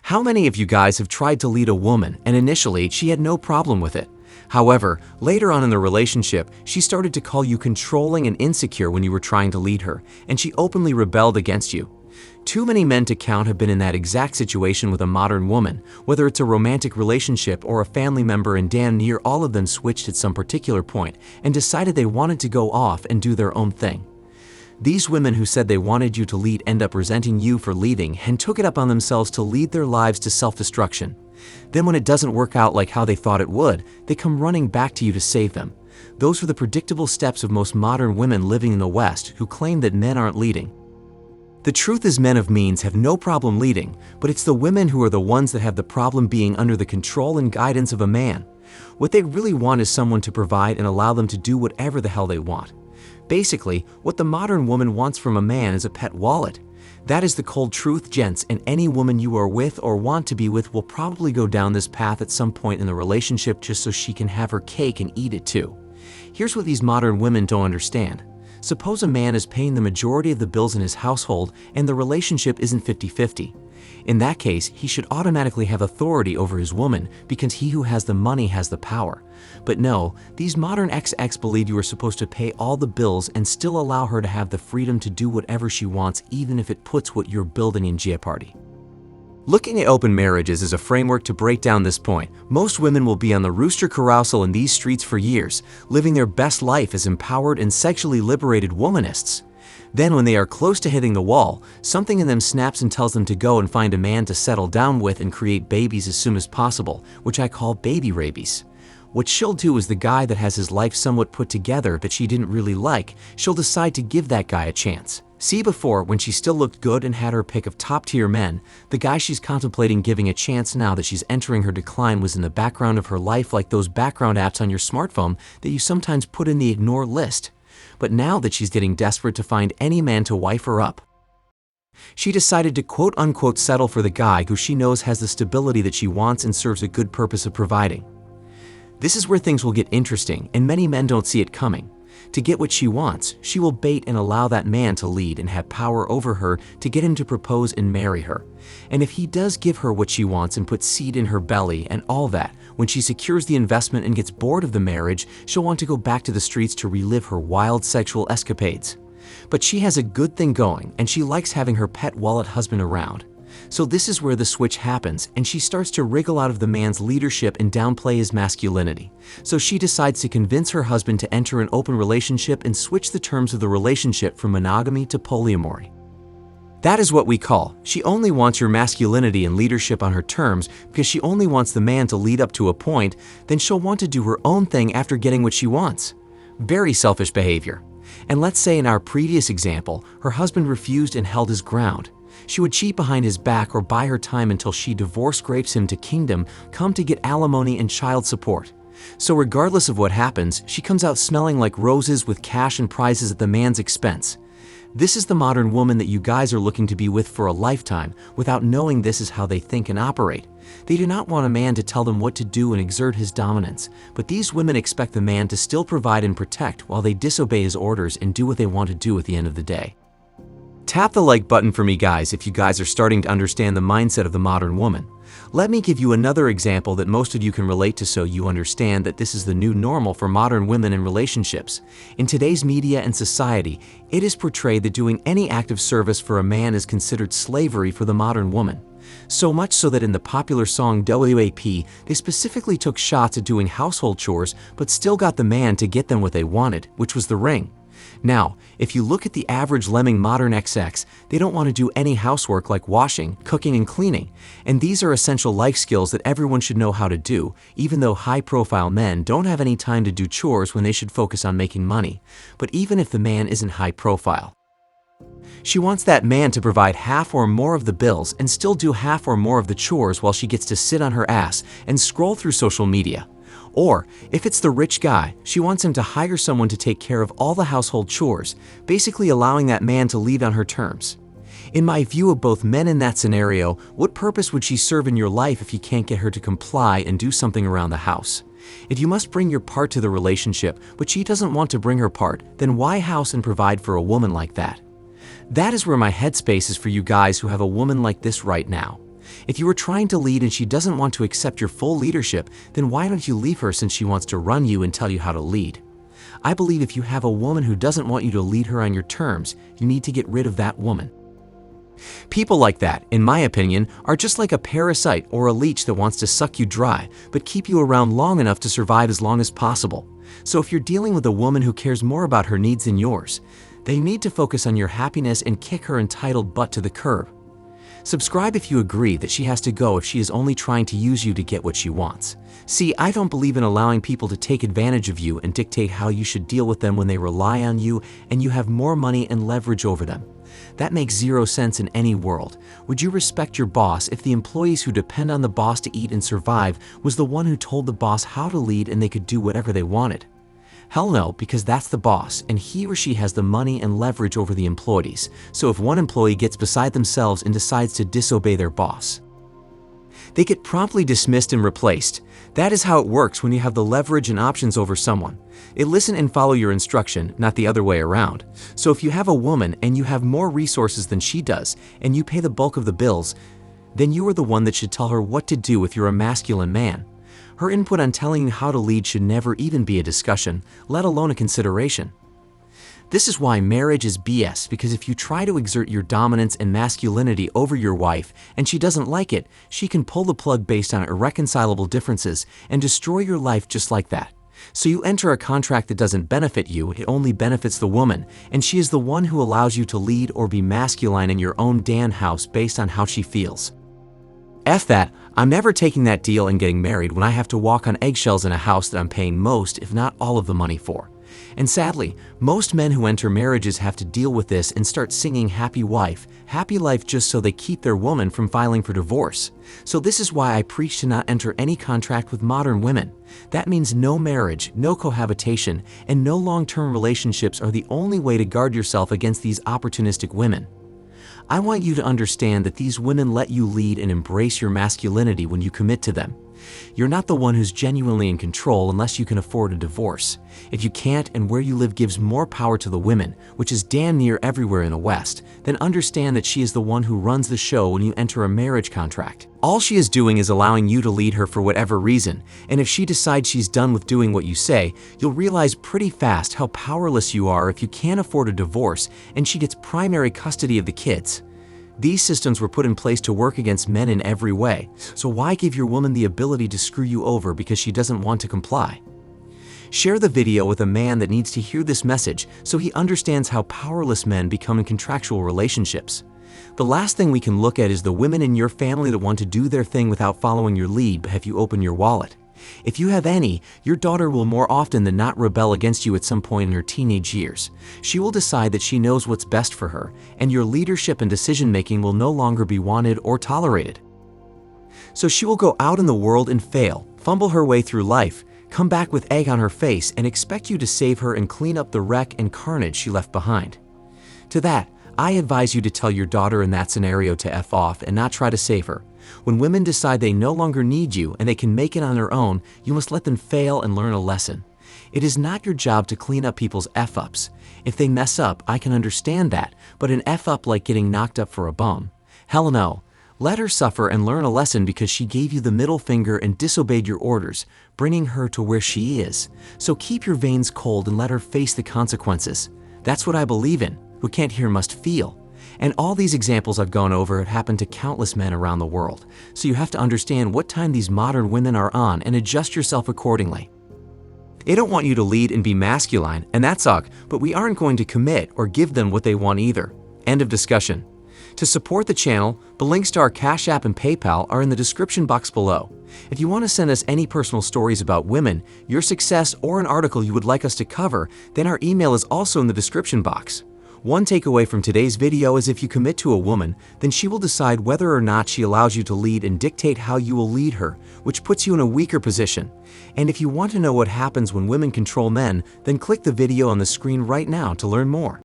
How many of you guys have tried to lead a woman and initially she had no problem with it? However, later on in the relationship, she started to call you controlling and insecure when you were trying to lead her, and she openly rebelled against you. Too many men to count have been in that exact situation with a modern woman, whether it's a romantic relationship or a family member, and damn near all of them switched at some particular point and decided they wanted to go off and do their own thing. These women who said they wanted you to lead end up resenting you for leading and took it up on themselves to lead their lives to self-destruction. Then when it doesn't work out like how they thought it would, they come running back to you to save them. Those are the predictable steps of most modern women living in the West who claim that men aren't leading. The truth is, men of means have no problem leading, but it's the women who are the ones that have the problem being under the control and guidance of a man. What they really want is someone to provide and allow them to do whatever the hell they want. Basically, what the modern woman wants from a man is a pet wallet. That is the cold truth, gents, and any woman you are with or want to be with will probably go down this path at some point in the relationship just so she can have her cake and eat it too. Here's what these modern women don't understand. Suppose a man is paying the majority of the bills in his household and the relationship isn't 50-50. In that case, he should automatically have authority over his woman because he who has the money has the power. But no, these modern XX believe you are supposed to pay all the bills and still allow her to have the freedom to do whatever she wants, even if it puts what you're building in jeopardy. Looking at open marriages as a framework to break down this point, most women will be on the rooster carousel in these streets for years, living their best life as empowered and sexually liberated womanists. Then when they are close to hitting the wall, something in them snaps and tells them to go and find a man to settle down with and create babies as soon as possible, which I call baby rabies. What she'll do is the guy that has his life somewhat put together that she didn't really like, she'll decide to give that guy a chance. See, before, when she still looked good and had her pick of top-tier men, the guy she's contemplating giving a chance now that she's entering her decline was in the background of her life, like those background apps on your smartphone that you sometimes put in the ignore list. But now that she's getting desperate to find any man to wife her up, she decided to quote-unquote settle for the guy who she knows has the stability that she wants and serves a good purpose of providing. This is where things will get interesting, and many men don't see it coming. To get what she wants, she will bait and allow that man to lead and have power over her to get him to propose and marry her. And if he does give her what she wants and put seed in her belly and all that, when she secures the investment and gets bored of the marriage, she'll want to go back to the streets to relive her wild sexual escapades. But she has a good thing going, and she likes having her pet wallet husband around. So this is where the switch happens, and she starts to wriggle out of the man's leadership and downplay his masculinity. So she decides to convince her husband to enter an open relationship and switch the terms of the relationship from monogamy to polyamory. That is what we call, she only wants your masculinity and leadership on her terms because she only wants the man to lead up to a point, then she'll want to do her own thing after getting what she wants. Very selfish behavior. And let's say in our previous example, her husband refused and held his ground. She would cheat behind his back or buy her time until she divorce grapes him to kingdom come to get alimony and child support. So regardless of what happens, she comes out smelling like roses with cash and prizes at the man's expense. This is the modern woman that you guys are looking to be with for a lifetime without knowing this is how they think and operate. They do not want a man to tell them what to do and exert his dominance, but these women expect the man to still provide and protect while they disobey his orders and do what they want to do at the end of the day. Tap the like button for me, guys, if you guys are starting to understand the mindset of the modern woman. Let me give you another example that most of you can relate to so you understand that this is the new normal for modern women in relationships. In today's media and society, it is portrayed that doing any act of service for a man is considered slavery for the modern woman. So much so that in the popular song WAP, they specifically took shots at doing household chores but still got the man to get them what they wanted, which was the ring. Now, if you look at the average lemming modern XX, they don't want to do any housework like washing, cooking, and cleaning. And these are essential life skills that everyone should know how to do, even though high-profile men don't have any time to do chores when they should focus on making money. But even if the man isn't high-profile, she wants that man to provide half or more of the bills and still do half or more of the chores while she gets to sit on her ass and scroll through social media. Or, if it's the rich guy, she wants him to hire someone to take care of all the household chores, basically allowing that man to lead on her terms. In my view of both men in that scenario, what purpose would she serve in your life if you can't get her to comply and do something around the house? If you must bring your part to the relationship, but she doesn't want to bring her part, then why house and provide for a woman like that? That is where my headspace is for you guys who have a woman like this right now. If you are trying to lead and she doesn't want to accept your full leadership, then why don't you leave her since she wants to run you and tell you how to lead? I believe if you have a woman who doesn't want you to lead her on your terms, you need to get rid of that woman. People like that, in my opinion, are just like a parasite or a leech that wants to suck you dry, but keep you around long enough to survive as long as possible. So if you're dealing with a woman who cares more about her needs than yours, they need to focus on your happiness and kick her entitled butt to the curb. Subscribe if you agree that she has to go if she is only trying to use you to get what she wants. See, I don't believe in allowing people to take advantage of you and dictate how you should deal with them when they rely on you and you have more money and leverage over them. That makes zero sense in any world. Would you respect your boss if the employees who depend on the boss to eat and survive was the one who told the boss how to lead and they could do whatever they wanted? Hell no, because that's the boss, and he or she has the money and leverage over the employees. So if one employee gets beside themselves and decides to disobey their boss, they get promptly dismissed and replaced. That is how it works when you have the leverage and options over someone. They listen and follow your instruction, not the other way around. So if you have a woman and you have more resources than she does, and you pay the bulk of the bills, then you are the one that should tell her what to do if you're a masculine man. Her input on telling you how to lead should never even be a discussion, let alone a consideration. This is why marriage is BS, because if you try to exert your dominance and masculinity over your wife and she doesn't like it, she can pull the plug based on irreconcilable differences and destroy your life just like that. So you enter a contract that doesn't benefit you, it only benefits the woman, and she is the one who allows you to lead or be masculine in your own damn house based on how she feels. F that, I'm never taking that deal and getting married when I have to walk on eggshells in a house that I'm paying most, if not all of the money for. And sadly, most men who enter marriages have to deal with this and start singing happy wife, happy life just so they keep their woman from filing for divorce. So this is why I preach to not enter any contract with modern women. That means no marriage, no cohabitation, and no long-term relationships are the only way to guard yourself against these opportunistic women. I want you to understand that these women let you lead and embrace your masculinity when you commit to them. You're not the one who's genuinely in control unless you can afford a divorce. If you can't and where you live gives more power to the women, which is damn near everywhere in the West, then understand that she is the one who runs the show when you enter a marriage contract. All she is doing is allowing you to lead her for whatever reason, and if she decides she's done with doing what you say, you'll realize pretty fast how powerless you are if you can't afford a divorce and she gets primary custody of the kids. These systems were put in place to work against men in every way, so why give your woman the ability to screw you over because she doesn't want to comply? Share the video with a man that needs to hear this message so he understands how powerless men become in contractual relationships. The last thing we can look at is the women in your family that want to do their thing without following your lead but have you open your wallet. If you have any, your daughter will more often than not rebel against you at some point in her teenage years. She will decide that she knows what's best for her, and your leadership and decision-making will no longer be wanted or tolerated. So she will go out in the world and fail, fumble her way through life, come back with egg on her face, and expect you to save her and clean up the wreck and carnage she left behind. To that, I advise you to tell your daughter in that scenario to F off and not try to save her. When women decide they no longer need you and they can make it on their own, you must let them fail and learn a lesson. It is not your job to clean up people's F-ups. If they mess up, I can understand that, but an F-up like getting knocked up for a bum? Hell no. Let her suffer and learn a lesson because she gave you the middle finger and disobeyed your orders, bringing her to where she is. So keep your veins cold and let her face the consequences. That's what I believe in. Who can't hear must feel. And all these examples I've gone over have happened to countless men around the world. So you have to understand what time these modern women are on and adjust yourself accordingly. They don't want you to lead and be masculine, and that sucks, but we aren't going to commit or give them what they want either. End of discussion. To support the channel, the links to our Cash App and PayPal are in the description box below. If you want to send us any personal stories about women, your success, or an article you would like us to cover, then our email is also in the description box. One takeaway from today's video is if you commit to a woman, then she will decide whether or not she allows you to lead and dictate how you will lead her, which puts you in a weaker position. And if you want to know what happens when women control men, then click the video on the screen right now to learn more.